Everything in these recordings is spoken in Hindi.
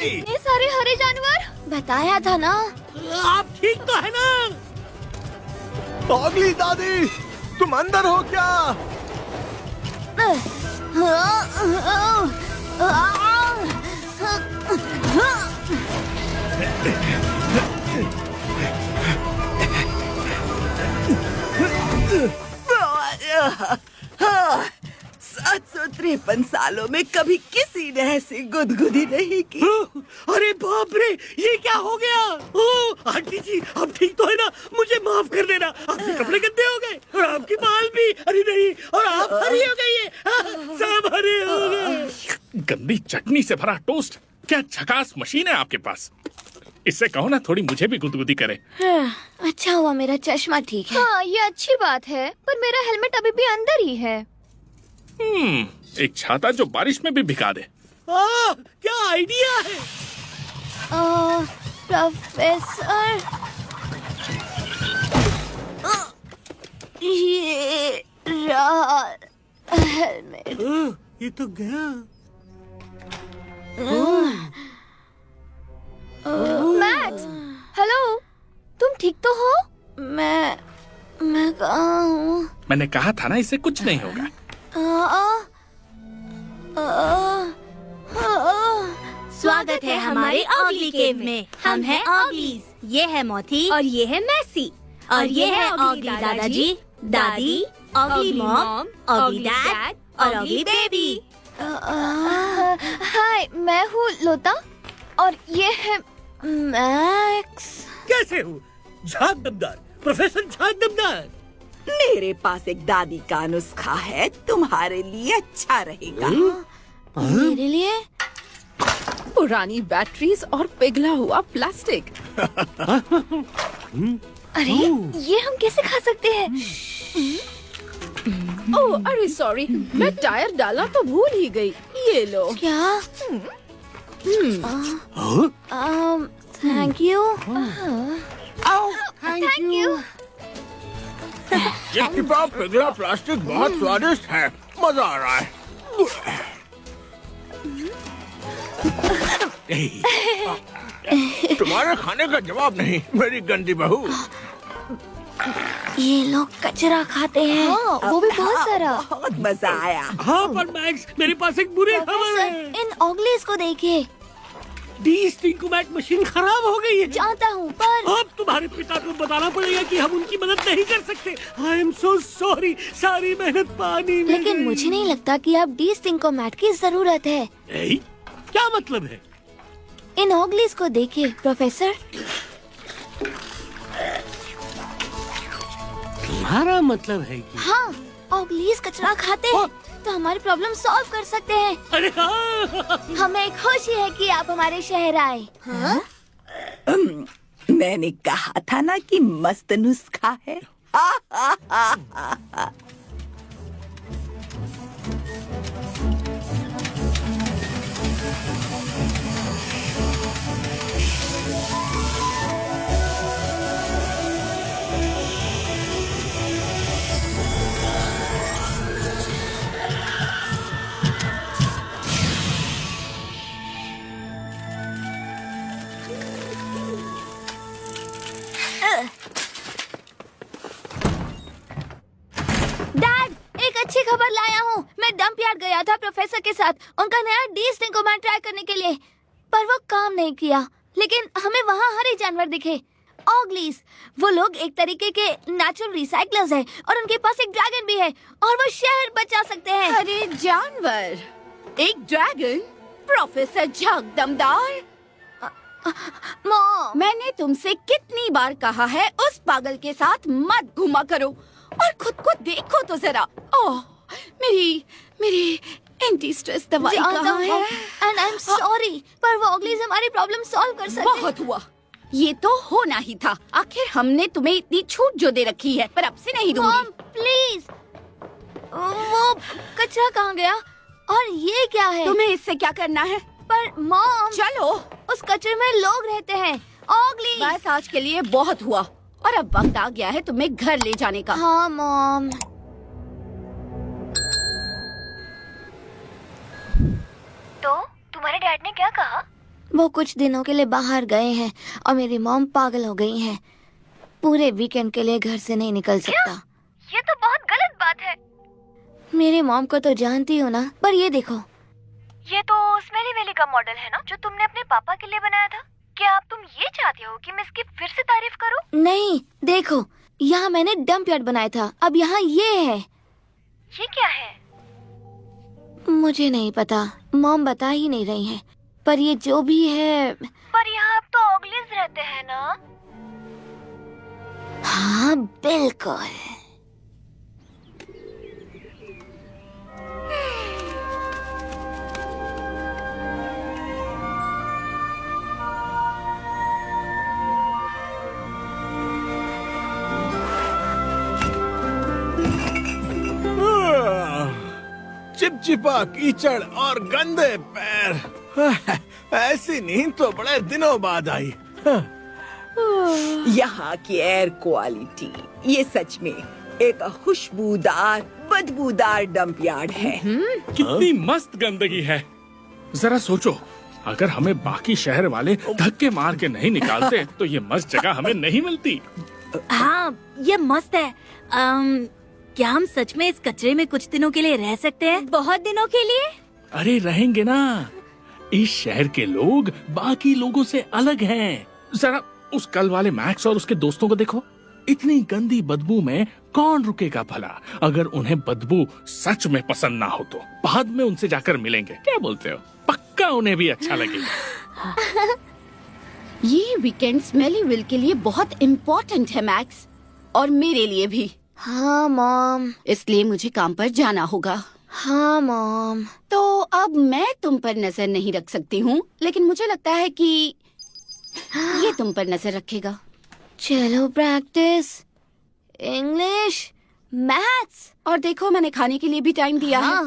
इतने सारे हरे जानवर, बताया था ना। आप ठीक तो है ना? ऑगली दादी, तुम अंदर हो क्या? हाँ, 753 सालों में कभी किसी ने ऐसी गुदगुदी नहीं की। अरे बाप रे, ये क्या हो गया? ओ आंटी जी, आप ठीक तो है ना? मुझे माफ कर देना, आपके कपड़े गंदे हो गए और आपके बाल भी। अरे नहीं, और आप हरी हो गई है, सब हरे हो गए। गंदी चटनी से भरा टोस्ट, क्या झकास मशीन है आपके पास। इससे कहो ना थोड़ी मुझे भी गुदगुदी करे। अच्छा हुआ मेरा चश्मा ठीक है। हाँ, ये अच्छी बात है, पर मेरा हेलमेट अभी भी अंदर ही है। एक छाता जो बारिश में भी भिगा दे। क्या आइडिया है? प्रोफेसर, ये रहा हेलमेट। ये तो गया। मैक्स, हेलो, तुम ठीक तो हो? मैं कहाँ हूँ? मैंने कहा था ना इससे कुछ नहीं होगा। स्वागत है हमारे ऑगली केव में। हम हैं ऑगलीज। ये है मोथी और ये है मैसी और ये है ऑगली दादाजी, दादी, ऑगली मॉम, ऑगली डैड और ऑगली बेबी। हाय, मैं हूँ लोता और ये है मैक्स। कैसे हूँ? झाग दमदार, प्रोफेसर झाग दमदार। मेरे पास एक दादी का नुस्खा है, तुम्हारे लिए अच्छा रहेगा। मेरे लिए? पुरानी बैटरीज और पिघला हुआ प्लास्टिक। अरे ये हम कैसे खा सकते हैं? ओह अरे सॉरी, मैं टायर डालना तो भूल ही गई। ये लो। क्या? Thank you. Thank you. ये टिपा पिघला प्लास्टिक बहुत स्वादिष्ट है, मजा आ रहा है। तुम्हारे खाने का जवाब नहीं, मेरी गंदी बहू। ये लोग कचरा खाते हैं। हाँ, वो भी बहुत सारा। बहुत मजा आया। हाँ पर मैक्स, मेरे पास एक बुरी खबर है। इन ऑगलीज को देखिए। डी-स्टिंकोमैट मशीन खराब हो गई है। जानता हूँ, पर अब तुम्हारे पिता को बताना पड़ेगा कि हम उनकी मदद नहीं कर सकते। आई एम सो सॉरी, सारी मेहनत पानी में। लेकिन मुझे नहीं लगता कि अब डी-स्टिंकोमैट की जरूरत है। क्या मतलब है? इन ऑगलीज को देखिए प्रोफेसर। तुम्हारा मतलब है कि हाँ, ऑगलीज कचरा खाते हैं तो हमारी प्रॉब्लम सॉल्व कर सकते हैं। अरे हाँ। हमें खुशी है कि आप हमारे शहर आए। हाँ? मैंने कहा था ना कि मस्त नुस्खा है। डैड, एक अच्छी खबर लाया हूँ। मैं डंप यार्ड गया था प्रोफेसर के साथ उनका नया डी-स्टिंकोमैट ट्राई करने के लिए, पर वो काम नहीं किया। लेकिन हमें वहाँ हरे जानवर दिखे, ऑगलीज। वो लोग एक तरीके के नेचुरल रिसाइकलर्स हैं और उनके पास एक ड्रैगन भी है और वो शहर बचा सकते हैं। अरे जानवर, एक ड्रैगन? प्रोफेसर झाग दमदार, मॉम, मैंने तुमसे कितनी बार कहा है उस पागल के साथ मत घुमा करो और खुद को देखो तो जरा। ओह, मेरी एंटी स्ट्रेस दवाई कहाँ है? एंड आई एम सॉरी, पर वो ऑगलीज हमारी प्रॉब्लम सॉल्व कर सकते हैं। बहुत हुआ, ये तो होना ही था। आखिर हमने तुम्हें इतनी छूट जो दे रखी है, पर अब से नहीं दूंगी। मॉम प्लीज, वो कचरा कहाँ गया? और ये क्या है? तुम्हें इससे क्या करना है? पर मॉम, चलो, उस कचरे में लोग रहते हैं, ऑगली। बस आज के लिए बहुत हुआ और अब वक्त आ गया है तुम्हें घर ले जाने का। हाँ मॉम। तो तुम्हारे डैड ने क्या कहा? वो कुछ दिनों के लिए बाहर गए हैं और मेरी मॉम पागल हो गई है। पूरे वीकेंड के लिए घर से नहीं निकल सकता। ये तो बहुत गलत बात है। मेरी मॉम को तो जानती हो ना, पर ये देखो। ये तो स्मेली वेली का मॉडल है ना, जो तुमने अपने पापा के लिए बनाया था। क्या अब तुम ये चाहते हो कि मैं इसकी फिर से तारीफ करूं? नहीं, देखो, यहाँ मैंने डंप यार्ड बनाया था, अब यहाँ ये है। ये क्या है? मुझे नहीं पता, मॉम बता ही नहीं रही है, पर ये जो भी है। पर यहाँ अब तो ऑगलीज रहते हैं ना? हाँ बिल्कुल। चिपचिपा कीचड़ और गंदे पैर। ऐसी नींद तो बड़े दिनों बाद आई। यहाँ की एयर क्वालिटी, ये सच में एक खुशबूदार बदबूदार डंप यार्ड है। कितनी मस्त गंदगी है। जरा सोचो, अगर हमें बाकी शहर वाले धक्के मार के नहीं निकालते तो ये मस्त जगह हमें नहीं मिलती। हाँ, ये मस्त है। क्या हम सच में इस कचरे में कुछ दिनों के लिए रह सकते हैं? बहुत दिनों के लिए? अरे रहेंगे ना। इस शहर के लोग बाकी लोगों से अलग हैं। जरा उस कल वाले मैक्स और उसके दोस्तों को देखो। इतनी गंदी बदबू में कौन रुकेगा भला? अगर उन्हें बदबू सच में पसंद ना हो तो बाद में उनसे जाकर मिलेंगे। क्या बोलते हो? पक्का उन्हें भी अच्छा लगेगा। ये वीकेंड स्मेली विल के लिए बहुत इम्पोर्टेंट है मैक्स, और मेरे लिए भी। हाँ मॉम। इसलिए मुझे काम पर जाना होगा। हाँ मॉम। तो अब मैं तुम पर नजर नहीं रख सकती हूँ, लेकिन मुझे लगता है कि ये तुम पर नजर रखेगा। चलो प्रैक्टिस, इंग्लिश, मैथ्स। और देखो, मैंने खाने के लिए भी टाइम दिया है।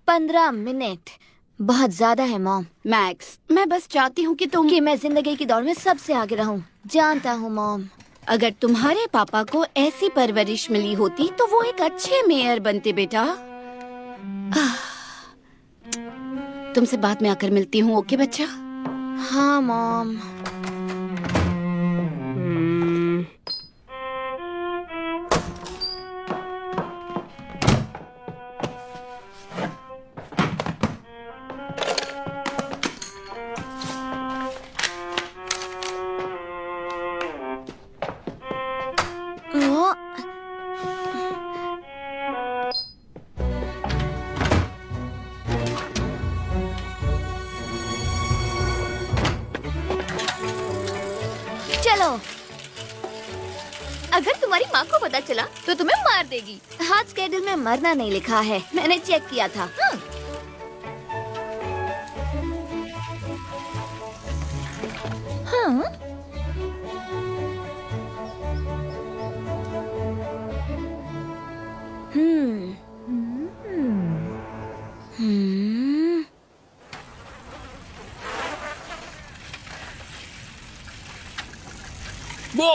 15 मिनट बहुत ज्यादा है मॉम। मैक्स, मैं बस चाहती हूँ कि मैं जिंदगी की दौड़ में सबसे आगे रहूं। जानता हूँ मॉम। अगर तुम्हारे पापा को ऐसी परवरिश मिली होती तो वो एक अच्छे मेयर बनते बेटा। तुमसे बाद में आकर मिलती हूँ, ओके बच्चा? हाँ मॉम। चलो, अगर तुम्हारी माँ को पता चला तो तुम्हें मार देगी। हाथ स्केड्यूल में मरना नहीं लिखा है, मैंने चेक किया था। हाँ? वो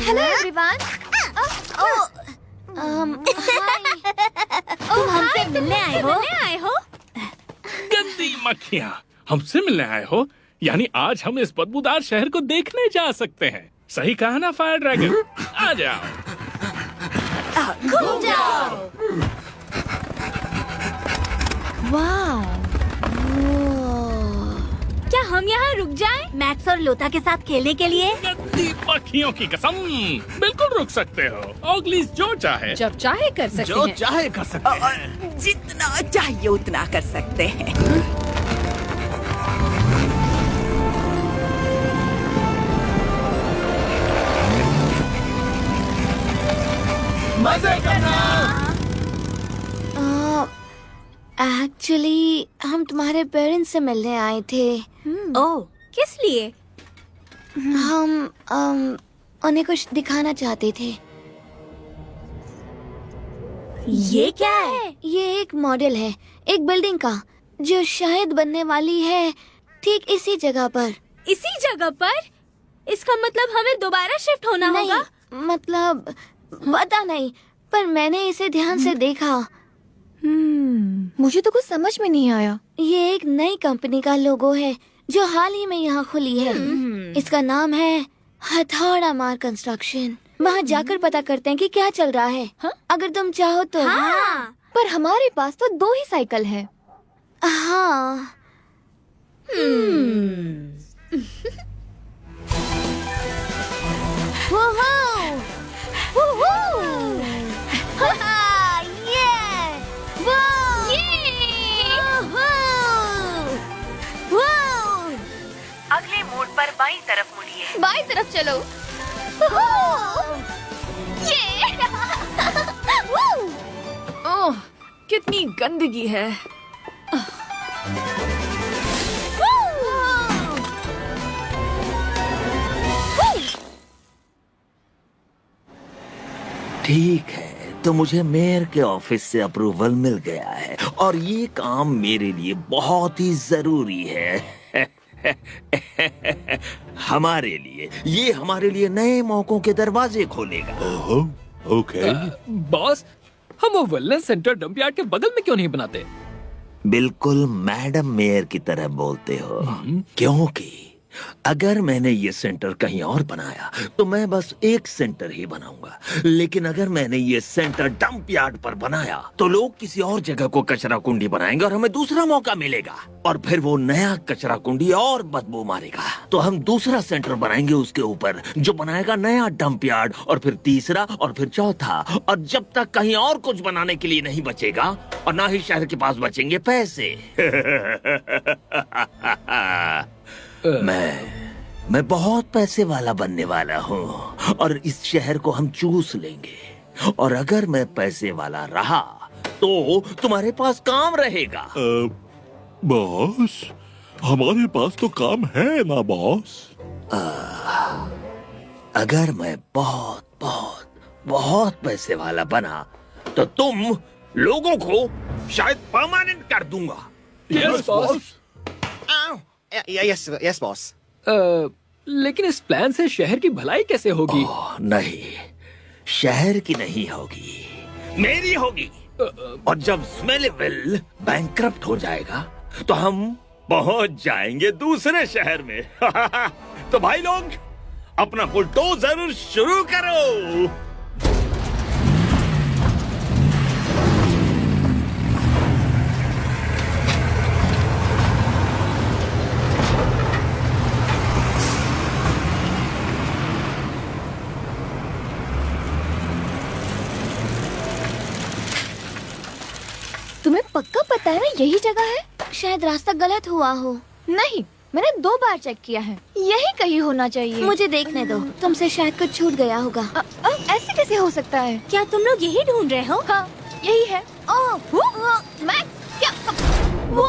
हेलो एवरीवन। तुम हमसे मिलने आए हो? गंदी मक्खियाँ, हमसे मिलने आए हो? यानी आज हम इस बदबूदार शहर को देखने जा सकते हैं। सही कहा ना फायर ड्रैगन? आ जाओ। घूम जाओ। वाह, क्या हम यहाँ रुक जाएं? मैक्स और लोता के साथ खेलने के लिए? गंदी मक्खियों की कसम, बिल्कुल रुक सकते हो। ऑगलीज जो चाहे जब चाहे कर सकते जो हैं। चाहे कर सकते हैं। जितना चाहिए उतना कर सकते हैं। मजे करना। एक्चुअली हम तुम्हारे पेरेंट्स से मिलने आए थे। ओह, किस लिए? हम उन्हें कुछ दिखाना चाहते थे। ये क्या है? ये एक मॉडल है एक बिल्डिंग का जो शायद बनने वाली है ठीक इसी जगह पर। इसी जगह पर? इसका मतलब हमें दोबारा शिफ्ट होना नहीं, होगा? मतलब पता नहीं, पर मैंने इसे ध्यान से देखा। मुझे तो कुछ समझ में नहीं आया। ये एक नई कंपनी का लोगो है जो हाल ही में यहाँ खुली है। इसका नाम है हथौड़ा मार कंस्ट्रक्शन। वहाँ जाकर पता करते हैं कि क्या चल रहा है। अगर तुम चाहो तो। हाँ। पर हमारे पास तो 2 ही साइकिल है। हाँ। वूहू! वूहू! हा-हा! ये! वो! वूहू! वो! अगले मोड़ पर बाईं तरफ मुड़िए। बाईं तरफ चलो। ये! ओह, कितनी गंदगी है। ठीक है, तो मुझे मेयर के ऑफिस से अप्रूवल मिल गया है और ये काम मेरे लिए बहुत ही जरूरी है। हमारे लिए नए मौकों के दरवाजे खोलेगा। ओके। बॉस, हम वो वेलनेस सेंटर डंपयार्ड के बगल में क्यों नहीं बनाते? बिल्कुल मैडम मेयर की तरह बोलते हो, क्योंकि अगर मैंने ये सेंटर कहीं और बनाया तो मैं बस एक सेंटर ही बनाऊंगा, लेकिन अगर मैंने ये सेंटर डंप यार्ड पर बनाया तो लोग किसी और जगह को कचरा कुंडी बनाएंगे और हमें दूसरा मौका मिलेगा, और फिर वो नया कचरा कुंडी और बदबू मारेगा। तो हम दूसरा सेंटर बनाएंगे उसके ऊपर जो बनाएगा नया डंप यार्ड, और फिर तीसरा और फिर चौथा, और जब तक कहीं और कुछ बनाने के लिए नहीं बचेगा और ना ही शहर के पास बचेंगे पैसे। मैं बहुत पैसे वाला बनने वाला हूँ और इस शहर को हम चूस लेंगे, और अगर मैं पैसे वाला रहा तो तुम्हारे पास काम रहेगा। बॉस, हमारे पास तो काम है ना बॉस। अगर मैं बहुत बहुत बहुत पैसे वाला बना तो तुम लोगों को शायद परमानेंट कर दूंगा। Yes boss. Yes boss. लेकिन इस प्लान से शहर की भलाई कैसे होगी? नहीं, शहर की नहीं होगी, मेरी होगी। और जब स्मेलेविल बैंकरप्ट हो जाएगा तो हम पहुंच जाएंगे दूसरे शहर में। तो भाई लोग, अपना बुलडोजर शुरू करो। तुम्हें पक्का पता है ना यही जगह है? शायद रास्ता गलत हुआ हो। नहीं, मैंने 2 बार चेक किया है। यही कहीं होना चाहिए। मुझे देखने दो, तुमसे शायद कुछ छूट गया होगा। ऐसे कैसे हो सकता है? क्या तुम लोग यही ढूंढ रहे हो? हाँ, यही है। मैक्स, क्या? वो!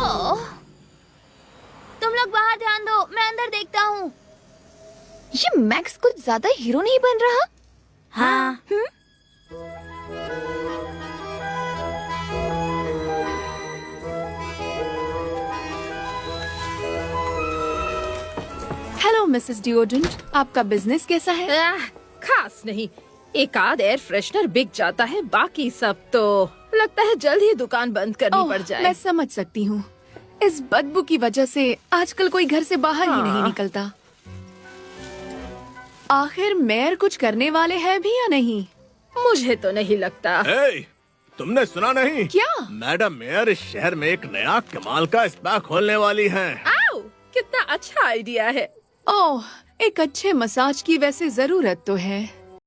तुम लोग बाहर ध्यान दो, मैं अंदर देखता हूँ। ये मैक्स कुछ ज्यादा हीरो नहीं बन रहा? हाँ। हेलो मिसेस डिओडेंट, आपका बिजनेस कैसा है? खास नहीं, एक आध एयर फ्रेशनर बिक जाता है, बाकी सब तो लगता है जल्द ही दुकान बंद करनी पड़ जाए। मैं समझ सकती हूँ, इस बदबू की वजह से आजकल कोई घर से बाहर ही नहीं निकलता। आखिर मेयर कुछ करने वाले हैं भी या नहीं? मुझे तो नहीं लगता। तुमने सुना नहीं? क्या? मैडम मेयर इस शहर में एक नया कमाल का स्पा खोलने वाली हैं। आओ, कितना अच्छा आइडिया है। ओह, एक अच्छे मसाज की वैसे जरूरत तो है।